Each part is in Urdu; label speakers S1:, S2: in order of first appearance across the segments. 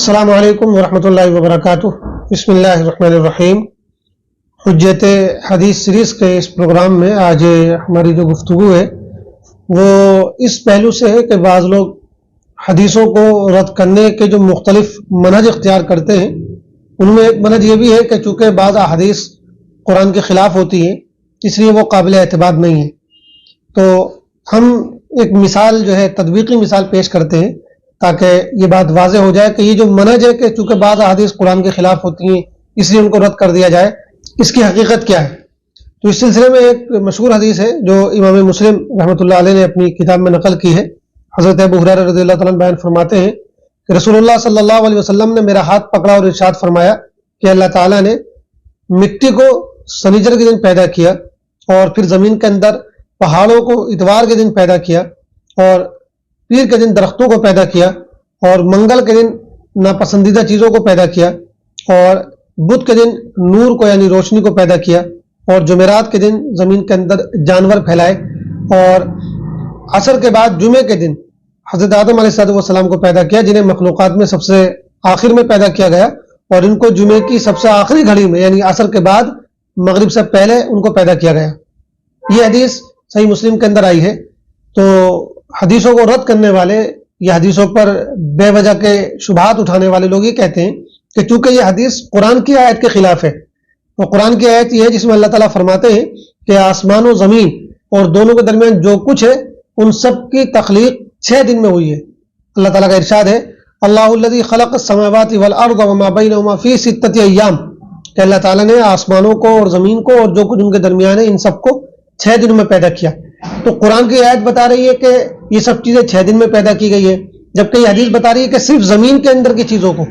S1: السلام علیکم ورحمۃ اللہ وبرکاتہ۔ بسم اللہ الرحمن الرحیم۔ حجت حدیث سیریز کے اس پروگرام میں آج ہماری جو گفتگو ہے وہ اس پہلو سے ہے کہ بعض لوگ حدیثوں کو رد کرنے کے جو مختلف منہج اختیار کرتے ہیں ان میں ایک منہج یہ بھی ہے کہ چونکہ بعض احادیث قرآن کے خلاف ہوتی ہیں اس لیے وہ قابل اعتماد نہیں ہے، تو ہم ایک مثال جو ہے تطبیقی مثال پیش کرتے ہیں تاکہ یہ بات واضح ہو جائے کہ یہ جو منہج ہے کہ چونکہ بعض احادیث قرآن کے خلاف ہوتی ہیں اس لیے ان کو رد کر دیا جائے، اس کی حقیقت کیا ہے۔ تو اس سلسلے میں ایک مشہور حدیث ہے جو امام مسلم رحمۃ اللہ علیہ نے اپنی کتاب میں نقل کی ہے۔ حضرت ابو ہریرہ رضی اللہ تعالیٰ عنہ بیان فرماتے ہیں کہ رسول اللہ صلی اللہ علیہ وسلم نے میرا ہاتھ پکڑا اور ارشاد فرمایا کہ اللہ تعالیٰ نے مٹی کو سنیچر کے دن پیدا کیا اور پھر زمین کے اندر پہاڑوں کو اتوار کے دن پیدا کیا اور پیر کے دن درختوں کو پیدا کیا اور منگل کے دن ناپسندیدہ چیزوں کو پیدا کیا اور بدھ کے دن نور کو یعنی روشنی کو پیدا کیا اور جمعرات کے دن زمین کے اندر جانور پھیلائے اور عصر کے بعد جمعے کے دن حضرت آدم علیہ السلام کو پیدا کیا جنہیں مخلوقات میں سب سے آخر میں پیدا کیا گیا اور ان کو جمعے کی سب سے آخری گھڑی میں یعنی عصر کے بعد مغرب سے پہلے ان کو پیدا کیا گیا۔ یہ حدیث صحیح مسلم کے اندر آئی ہے۔ تو حدیثوں کو رد کرنے والے یا حدیثوں پر بے وجہ کے شبہات اٹھانے والے لوگ یہ کہتے ہیں کہ چونکہ یہ حدیث قرآن کی آیت کے خلاف ہے، تو قرآن کی آیت یہ ہے جس میں اللہ تعالیٰ فرماتے ہیں کہ آسمان و زمین اور دونوں کے درمیان جو کچھ ہے ان سب کی تخلیق 6 دن میں ہوئی ہے۔ اللہ تعالیٰ کا ارشاد ہے اللہ الذی خلق السماوات والارض وما بینہما فی 6 ایام، کہ اللہ تعالیٰ نے آسمانوں کو اور زمین کو اور جو کچھ ان کے درمیان ہے ان سب کو 6 دنوں میں پیدا کیا۔ تو قرآن کی آیت بتا رہی ہے کہ یہ سب چیزیں 6 دن میں پیدا کی گئی ہے، جبکہ یہ حدیث بتا رہی ہے کہ صرف زمین کے اندر کی چیزوں کو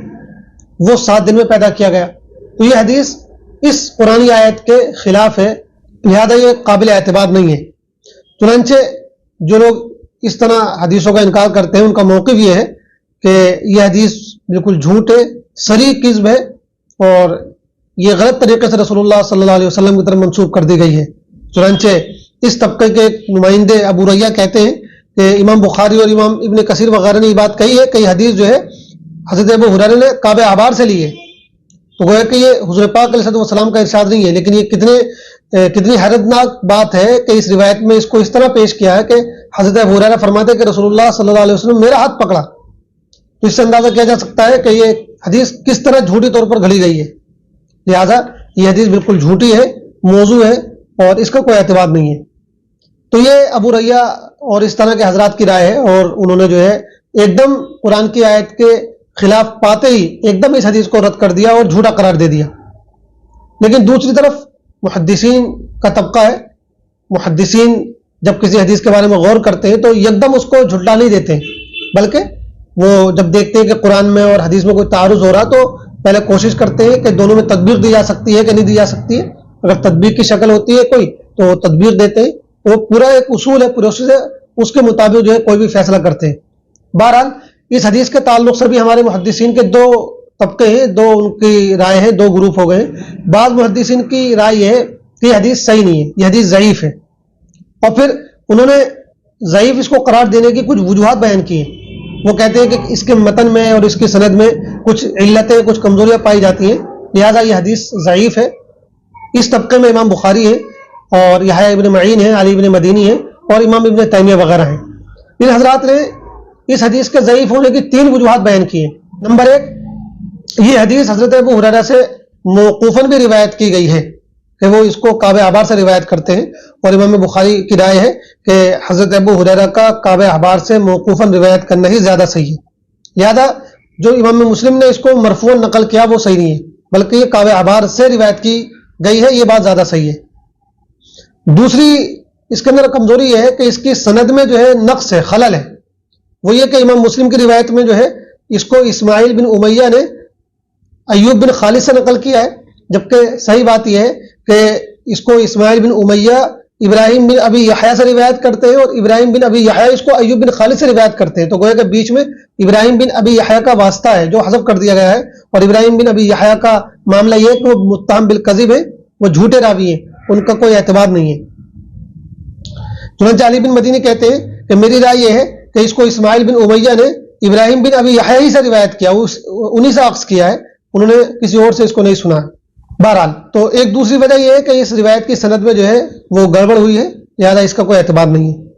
S1: وہ 7 دن میں پیدا کیا گیا۔ تو یہ حدیث اس قرآنی آیت کے خلاف ہے، لہذا یہ قابل اعتماد نہیں ہے۔ چنانچہ جو لوگ اس طرح حدیثوں کا انکار کرتے ہیں ان کا موقف یہ ہے کہ یہ حدیث بالکل جھوٹ ہے، صریح کذب ہے اور یہ غلط طریقے سے رسول اللہ صلی اللہ علیہ وسلم کی طرف منسوب کر دی گئی ہے۔ چنانچہ اس طبقے کے نمائندے ابو ریہ کہتے ہیں کہ امام بخاری اور امام ابن کثیر وغیرہ نے یہ بات کہی ہے کہ یہ حدیث جو ہے حضرت ابو ہریرہ نے کعبہ احبار سے لی ہے، تو گویا کہ یہ حضور پاک علیہ السلام کا ارشاد نہیں ہے، لیکن یہ کتنی حیرتناک بات ہے کہ اس روایت میں اس کو اس طرح پیش کیا ہے کہ حضرت ابو ہریرہ فرماتے ہیں کہ رسول اللہ صلی اللہ علیہ وسلم میرا ہاتھ پکڑا۔ تو اس سے اندازہ کیا جا سکتا ہے کہ یہ حدیث کس طرح جھوٹی طور پر گھڑی گئی ہے، لہذا یہ حدیث بالکل جھوٹی ہے، موضوع ہے اور اس کا کوئی اعتبار نہیں ہے۔ تو یہ ابو ریہ اور اس طرح کے حضرات کی رائے ہے اور انہوں نے جو ہے ایک دم قرآن کی آیت کے خلاف پاتے ہی ایک دم اس حدیث کو رد کر دیا اور جھوٹا قرار دے دیا۔ لیکن دوسری طرف محدثین کا طبقہ ہے، محدثین جب کسی حدیث کے بارے میں غور کرتے ہیں تو یک دم اس کو جھٹلا نہیں دیتے ہیں، بلکہ وہ جب دیکھتے ہیں کہ قرآن میں اور حدیث میں کوئی تعارض ہو رہا تو پہلے کوشش کرتے ہیں کہ دونوں میں تدبیر دی جا سکتی ہے کہ نہیں دی جا سکتی ہے۔ اگر تدبیر کی شکل ہوتی ہے کوئی تو تدبیر دیتے ہیں، وہ پورا ایک اصول ہے، پورے اس کے مطابق جو ہے کوئی بھی فیصلہ کرتے ہیں۔ بہرحال اس حدیث کے تعلق سے بھی ہمارے محدثین کے 2 طبقے ہیں، 2 ان کی رائے ہیں، 2 گروپ ہو گئے ہیں۔ بعض محدثین کی رائے یہ ہے کہ یہ حدیث صحیح نہیں ہے، یہ حدیث ضعیف ہے، اور پھر انہوں نے ضعیف اس کو قرار دینے کی کچھ وجوہات بیان کی ہیں۔ وہ کہتے ہیں کہ اس کے متن میں اور اس کی سند میں کچھ علتیں کچھ کمزوریاں پائی جاتی ہیں، لہذا یہ حدیث ضعیف ہے۔ اس طبقے میں امام بخاری ہے اور یحییٰ ابن معین ہے، علی ابن مدینی ہے اور امام ابن تیمیہ وغیرہ ہیں۔ ان حضرات نے اس حدیث کے ضعیف ہونے کی 3 وجوہات بیان کی ہیں۔ نمبر 1، یہ حدیث حضرت ابو ہریرہ سے موقوفاً بھی روایت کی گئی ہے کہ وہ اس کو کعبہ احبار سے روایت کرتے ہیں، اور امام بخاری کی رائے ہے کہ حضرت ابو ہریرہ کا کعبہ احبار سے موقوفاً روایت کرنا ہی زیادہ صحیح ہے، لہذا جو امام مسلم نے اس کو مرفوعاً نقل کیا وہ صحیح نہیں ہے، بلکہ یہ کعبہ احبار سے روایت کی گئی ہے، یہ بات زیادہ صحیح ہے۔ دوسری اس کے اندر کمزوری یہ ہے کہ اس کی سند میں جو ہے نقص ہے، خلل ہے۔ وہ یہ کہ امام مسلم کی روایت میں جو ہے اس کو اسماعیل بن امیہ نے ایوب بن خالد سے نقل کیا ہے، جبکہ صحیح بات یہ ہے کہ اس کو اسماعیل بن امیہ ابراہیم بن ابی یحییٰ سے روایت کرتے ہیں اور ابراہیم بن ابی یحییٰ اس کو ایوب بن خالد سے روایت کرتے ہیں، تو گویا کہ بیچ میں ابراہیم بن ابی یحییٰ کا واسطہ ہے جو حذف کر دیا گیا ہے، اور ابراہیم بن ابی یحییٰ کا معاملہ یہ ہے کہ وہ متہم بالکذب ہے، وہ جھوٹے راوی ہیں، ان کا کوئی اعتبار نہیں ہے۔ چنانچہ علی بن مدینی کہتے ہیں کہ میری رائے یہ ہے کہ اس کو اسماعیل بن امیہ نے ابراہیم بن ابی یحییٰ ہی سے روایت کیا، انہی سے عکس کیا ہے، انہوں نے کسی اور سے اس کو نہیں سنا۔ بہرحال تو ایک دوسری وجہ یہ ہے کہ اس روایت کی سند میں جو ہے وہ گڑبڑ ہوئی ہے، لہذا اس کا کوئی اعتبار نہیں ہے۔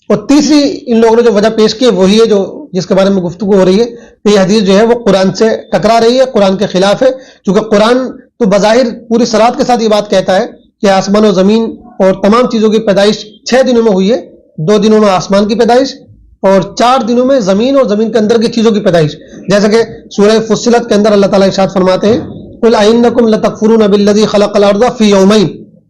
S1: اور تیسری ان لوگوں نے جو وجہ پیش کی ہے وہی ہے جو جس کے بارے میں گفتگو ہو رہی ہے کہ یہ حدیث جو ہے وہ قرآن سے ٹکرا رہی ہے، قرآن کے خلاف ہے، کیونکہ قرآن تو بظاہر پوری صراحت کے ساتھ یہ بات کہتا ہے کہ آسمان و زمین اور تمام چیزوں کی پیدائش 6 دنوں میں ہوئی ہے، 2 دنوں میں آسمان کی پیدائش اور 4 دنوں میں زمین اور زمین کے اندر کی چیزوں کی پیدائش، جیسا کہ سورہ فصلت کے اندر اللہ تعالیٰ ارشاد فرماتے ہیں قل ائنکم لتکفرون بالذی خلق الارض فی یومین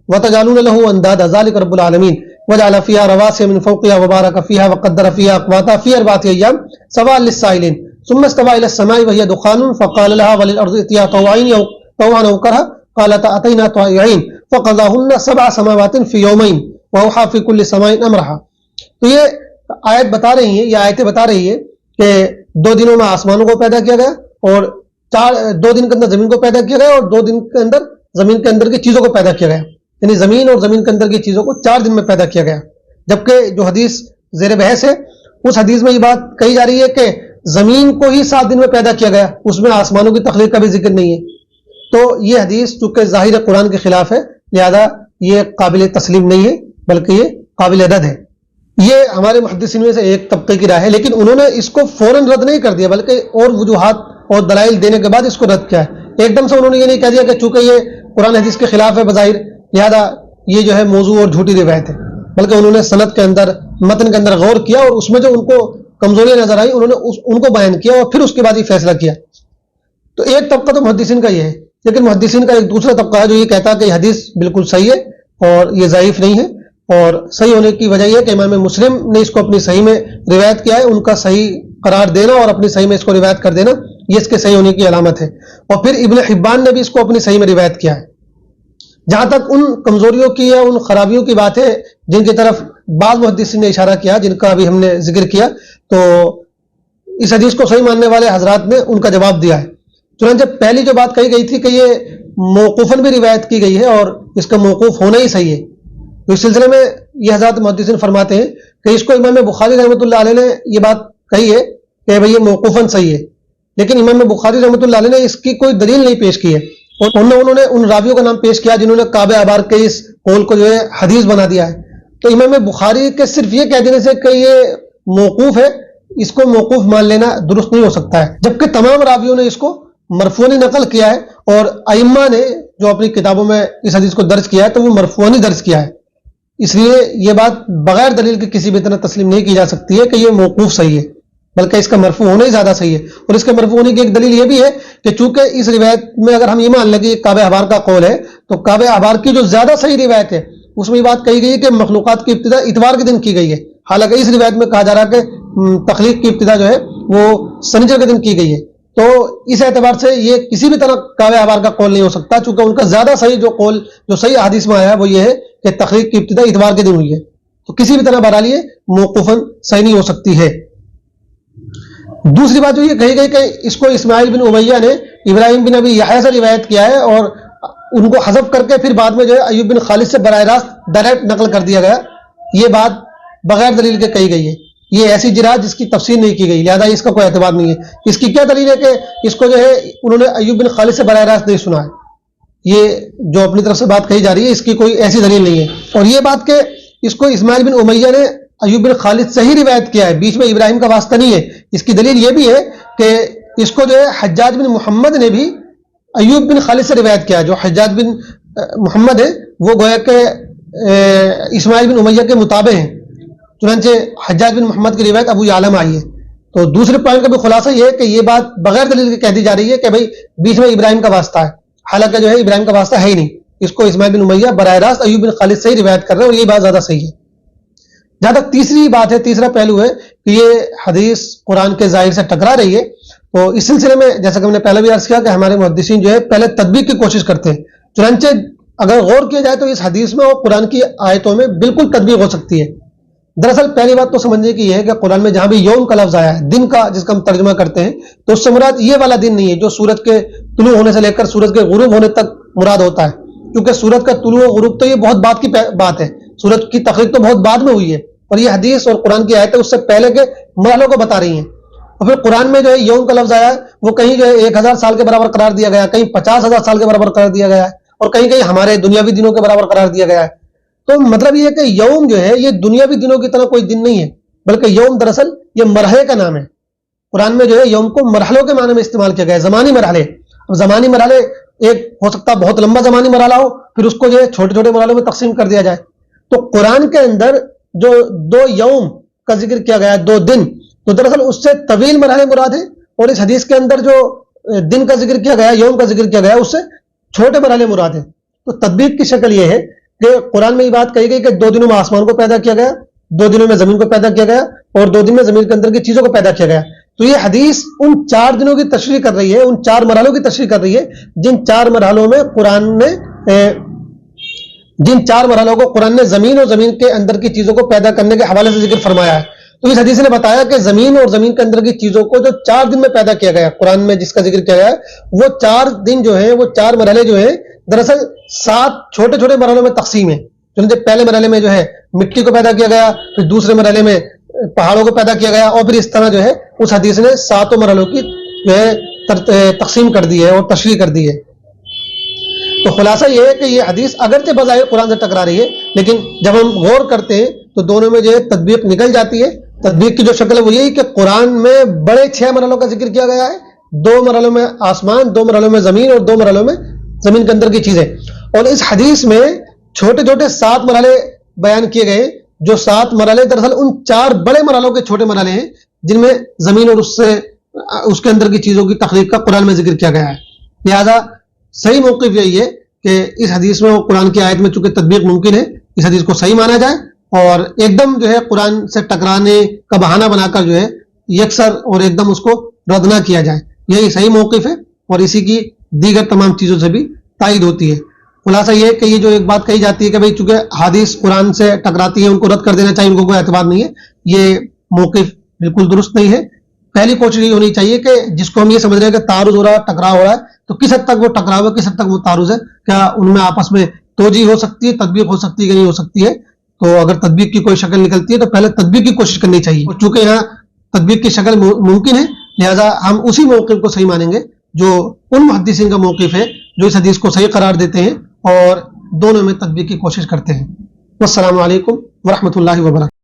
S1: وتجعلون له اندادا ذلک رب العالمین وجعل فيها رواسي من فوقها وبارك فيها وقدر فيها اقواتها في 4 ايام سواء للسائلين ثم استوى الى السماء وهي دخان فقال لها وللارض ائتيا طوعا او كرها قالت اتينا طائعين فقضاهن 7 سماوات في يومين واوحى في كل سماء امرها۔ تو یہ آیت بتا رہی ہیں، یہ آیتیں بتا رہی ہیں کہ 2 دنوں میں آسمانوں کو پیدا کیا گیا اور 2 دن کے اندر زمین کو پیدا کیا گیا اور 2 دن کے اندر زمین کے اندر کی چیزوں کو پیدا کیا گیا، یعنی زمین اور زمین کے اندر کی چیزوں کو 4 دن میں پیدا کیا گیا۔ جبکہ جو حدیث زیر بحث ہے اس حدیث میں یہ بات کہی جا رہی ہے کہ زمین کو ہی 7 دن میں پیدا کیا گیا، اس میں آسمانوں کی تخلیق کا بھی ذکر نہیں ہے۔ تو یہ حدیث چونکہ ظاہر قرآن کے خلاف ہے لہذا یہ قابل تسلیم نہیں ہے بلکہ یہ قابل رد ہے۔ یہ ہمارے محدثین میں سے ایک طبقے کی رائے ہے، لیکن انہوں نے اس کو فوراً رد نہیں کر دیا بلکہ اور وجوہات اور دلائل دینے کے بعد اس کو رد کیا ہے۔ ایک دم سے انہوں نے یہ نہیں کہہ دیا کہ چونکہ یہ قرآن حدیث کے خلاف ہے بظاہر لہذا یہ جو ہے موضوع اور جھوٹی روایت ہے، بلکہ انہوں نے سند کے اندر متن کے اندر غور کیا اور اس میں جو ان کو کمزوریاں نظر آئی انہوں نے ان کو بیان کیا اور پھر اس کے بعد یہ فیصلہ کیا۔ تو ایک طبقہ تو محدثین کا یہ ہے، لیکن محدثین کا ایک دوسرا طبقہ ہے جو یہ کہتا ہے کہ یہ حدیث بالکل صحیح ہے اور یہ ضعیف نہیں ہے، اور صحیح ہونے کی وجہ یہ ہے کہ امام مسلم نے اس کو اپنی صحیح میں روایت کیا ہے، ان کا صحیح قرار دینا اور اپنی صحیح میں اس کو روایت کر دینا یہ اس کے صحیح ہونے کی علامت ہے۔ اور پھر ابن حبان نے بھی اس کو اپنی صحیح میں روایت کیا ہے۔ جہاں تک ان کمزوریوں کی یا ان خرابیوں کی بات ہے جن کی طرف بعض محدثین نے اشارہ کیا، جن کا بھی ہم نے ذکر کیا، تو اس حدیث کو صحیح ماننے والے حضرات نے ان کا جواب دیا ہے۔ چنانچہ پہلی جو بات کہی گئی تھی کہ یہ موقوفاً بھی روایت کی گئی ہے اور اس کا موقوف ہونا ہی صحیح ہے، تو اس سلسلے میں یہ حضرات محدثین فرماتے ہیں کہ اس کو امام بخاری رحمۃ اللہ علیہ نے یہ بات کہی ہے کہ بھئی یہ موقوفاً صحیح ہے، لیکن امام بخاری رحمۃ اللہ علیہ نے اس کی کوئی دلیل نہیں پیش کی ہے، اور انہوں نے ان راویوں کا نام پیش کیا جنہوں نے کعب احبار کے اس قول کو جو ہے حدیث بنا دیا ہے۔ تو امام بخاری کے صرف یہ کہہ دینے سے کہ یہ موقوف ہے، اس کو موقوف مان لینا درست نہیں ہو سکتا ہے، جبکہ تمام راویوں نے اس کو مرفوعاً نقل کیا ہے اور ائمہ نے جو اپنی کتابوں میں اس حدیث کو درج کیا ہے تو وہ مرفوعاً درج کیا ہے، اس لیے یہ بات بغیر دلیل کے کسی بھی طرح تسلیم نہیں کی جا سکتی ہے کہ یہ موقوف صحیح ہے، بلکہ اس کا مرفوع ہونا ہی زیادہ صحیح ہے۔ اور اس کے مرفوع ہونے کی ایک دلیل یہ بھی ہے کہ چونکہ اس روایت میں اگر ہم یہ مان لیں کہ یہ کعب احبار کا قول ہے تو کعب احبار کی جو زیادہ صحیح روایت ہے اس میں یہ بات کہی گئی ہے کہ مخلوقات کی ابتدا اتوار کے دن کی گئی ہے، حالانکہ اس روایت میں کہا جا رہا ہے کہ تخلیق کی ابتدا جو ہے وہ سنیچر کے دن کی گئی ہے، تو اس اعتبار سے یہ کسی بھی طرح کعب احبار کا قول نہیں ہو سکتا، چونکہ ان کا زیادہ صحیح جو قول جو صحیح حدیث میں آیا ہے وہ یہ ہے کہ تخلیق کی ابتدا اتوار کے دن ہوئی ہے، تو کسی بھی طرح بہرحال یہ موقوفاً صحیح نہیں ہو سکتی ہے۔ دوسری بات جو یہ کہی گئی کہ اس کو اسماعیل بن امیہ نے ابراہیم بن ابی یحییٰ سے روایت کیا ہے اور ان کو حذف کر کے پھر بعد میں جو ہے ایوب بن خالد سے براہ راست ڈائریکٹ نقل کر دیا گیا، یہ بات بغیر دلیل کے کہی گئی ہے، یہ ایسی جراحت جس کی تفسیر نہیں کی گئی، لہذا اس کا کوئی اعتبار نہیں ہے۔ اس کی کیا دلیل ہے کہ اس کو جو ہے انہوں نے ایوب بن خالد سے براہ راست نہیں سنا ہے، یہ جو اپنی طرف سے بات کہی جا رہی ہے اس کی کوئی ایسی دلیل نہیں ہے۔ اور یہ بات کہ اس کو اسماعیل بن امیہ نے ایوب بن خالد سے ہی روایت کیا ہے، بیچ میں ابراہیم کا واسطہ نہیں ہے، اس کی دلیل یہ بھی ہے کہ اس کو جو ہے حجاج بن محمد نے بھی ایوب بن خالد سے روایت کیا ہے، جو حجاج بن محمد ہے وہ گویا کہ اسماعیل بن امیہ کے مطابق ہیں، چنانچہ حجاج بن محمد کی روایت ابو یعلا میں آئی ہے۔ تو دوسرے پوائنٹ کا بھی خلاصہ یہ ہے کہ یہ بات بغیر دلیل کے کہہ دی جا رہی ہے کہ بھائی بیچ میں ابراہیم کا واسطہ ہے، حالانکہ جو ہے ابراہیم کا واسطہ ہے ہی نہیں، اس کو اسماعیل بن امیہ براہ راست ایوب بن خالد سے ہی روایت کر رہے ہیں اور یہ بات زیادہ صحیح ہے۔ جہاں تک تیسری بات ہے، تیسرا پہلو ہے کہ یہ حدیث قرآن کے ظاہر سے ٹکرا رہی ہے، تو اس سلسلے میں جیسا کہ ہم نے پہلے بھی عرض کیا کہ ہمارے محدثین جو ہے پہلے تطبیق کی کوشش کرتے ہیں، چنانچہ اگر غور کیا جائے تو اس حدیث میں اور قرآن کی آیتوں میں بالکل تطبیق ہو سکتی ہے۔ دراصل پہلی بات تو سمجھنے کی یہ ہے کہ قرآن میں جہاں بھی یوم کا لفظ آیا ہے، دن کا جس کا ہم ترجمہ کرتے ہیں، تو اس سے مراد یہ والا دن نہیں ہے جو سورج کے طلوع ہونے سے لے کر سورج کے غروب ہونے تک مراد ہوتا ہے، کیونکہ سورج کا طلوع و غروب تو یہ بہت بعد کی بات ہے، سورج کی تخلیق تو بہت بعد میں ہوئی ہے، اور یہ حدیث اور قرآن کی آیتیں اس سے پہلے کے مرحلوں کو بتا رہی ہیں۔ اور پھر قرآن میں جو ہے یوم کا لفظ آیا ہے وہ کہیں جو ہے 1000 سال کے برابر قرار دیا گیا ہے, کہیں 50,000 سال کے برابر قرار دیا گیا ہے, اور کہیں کہیں ہمارے دنیاوی دنوں کے برابر قرار دیا گیا ہے. تو مطلب یہ ہے کہ یوم جو ہے یہ دنیاوی دنوں کی طرح کوئی دن نہیں ہے, بلکہ یوم دراصل یہ مرحلے کا نام ہے. قرآن میں جو ہے یوم کو مرحلوں کے معنی میں استعمال کیا گیا ہے, زمانی مرحلے. اب زمانی مرحلے ایک ہو سکتا ہے بہت لمبا زمانی مرحلہ ہو, پھر اس کو جو ہے چھوٹے چھوٹے مرحلوں میں تقسیم کر دیا جائے. تو قرآن کے اندر جو 2 یوم کا ذکر کیا گیا ہے, 2 دن, تو دراصل اس سے طویل مرحلے مراد ہیں, اور اس حدیث کے اندر جو دن کا ذکر کیا گیا, یوم کا ذکر کیا گیا, اس سے چھوٹے مرحلے مراد ہیں. تو تطبیق کی شکل یہ ہے کہ قرآن میں یہ بات کہی گئی کہ 2 دنوں میں آسمان کو پیدا کیا گیا, 2 دنوں میں زمین کو پیدا کیا گیا, اور 2 دن میں زمین کے اندر کی چیزوں کو پیدا کیا گیا. تو یہ حدیث ان 4 دنوں کی تشریح کر رہی ہے, ان 4 مرحلوں کی تشریح کر رہی ہے جن 4 مرحلوں میں قرآن نے جن 4 مرحلوں کو قرآن نے زمین اور زمین کے اندر کی چیزوں کو پیدا کرنے کے حوالے سے ذکر فرمایا ہے. تو اس حدیث نے بتایا کہ زمین اور زمین کے اندر کی چیزوں کو جو 4 دن میں پیدا کیا گیا, قرآن میں جس کا ذکر کیا گیا ہے, وہ 4 دن جو ہیں, وہ 4 مرحلے جو ہیں دراصل 7 چھوٹے چھوٹے مرحلوں میں تقسیم ہیں. چنانچہ پہلے مرحلے میں جو ہے مٹی کو پیدا کیا گیا, پھر دوسرے مرحلے میں پہاڑوں کو پیدا کیا گیا, اور پھر اس طرح جو ہے اس حدیث نے 7 مرحلوں کی جو ہے تقسیم کر دی ہے اور تشریح کر دی ہے. تو خلاصہ یہ ہے کہ یہ حدیث اگرچہ بظاہر قرآن سے ٹکرا رہی ہے, لیکن جب ہم غور کرتے ہیں تو دونوں میں جو ہے تطبیق نکل جاتی ہے. تطبیق کی جو شکل ہے وہ یہی کہ قرآن میں بڑے 6 مرحلوں کا ذکر کیا گیا ہے, 2 مرحلوں میں آسمان, 2 مرحلوں میں زمین, اور 2 مرحلوں میں زمین کے اندر کی چیزیں. اور اس حدیث میں چھوٹے چھوٹے 7 مرحلے بیان کیے گئے, جو 7 مرحلے دراصل ان 4 بڑے مرحلوں کے چھوٹے مرحلے ہیں جن میں زمین اور اس کے اندر کی چیزوں کی تخلیق کا قرآن میں ذکر کیا گیا ہے. لہذا صحیح موقف یہی ہے کہ اس حدیث میں قرآن کی آیت میں چونکہ تطبیق ممکن ہے, اس حدیث کو صحیح مانا جائے اور ایک دم جو ہے قرآن سے ٹکرانے کا بہانہ بنا کر جو ہے یکسر اور ایک دم اس کو رد نہ کیا جائے. یہی صحیح موقف ہے, اور اسی کی دیگر تمام چیزوں سے بھی تائید ہوتی ہے. خلاصہ یہ کہ یہ جو ایک بات کہی جاتی ہے کہ بھئی چونکہ حدیث قرآن سے ٹکراتی ہے ان کو رد کر دینا چاہیے, ان کو کوئی اعتبار نہیں ہے, یہ موقف بالکل درست نہیں ہے. پہلی کوشش یہ ہونی چاہیے کہ جس کو ہم یہ سمجھ رہے ہیں کہ تعارض ہو رہا ہے, ٹکراؤ ہو رہا ہے, تو کس حد تک وہ ٹکراؤ ہے, کس حد تک وہ تعارض ہے, کیا ان میں آپس میں توجیہ ہو سکتی ہے, تطبیق ہو سکتی ہے کہ نہیں ہو سکتی ہے. تو اگر تطبیق کی کوئی شکل نکلتی ہے تو پہلے تطبیق کی کوشش کرنی چاہیے, اور چونکہ یہاں تطبیق کی شکل ممکن ہے لہذا ہم اسی موقف کو صحیح مانیں گے جو ان محدثین کا موقف ہے جو اس حدیث کو صحیح قرار دیتے ہیں اور دونوں میں تطبیق کی کوشش کرتے ہیں. والسلام علیکم ورحمۃ اللہ وبرکاتہ.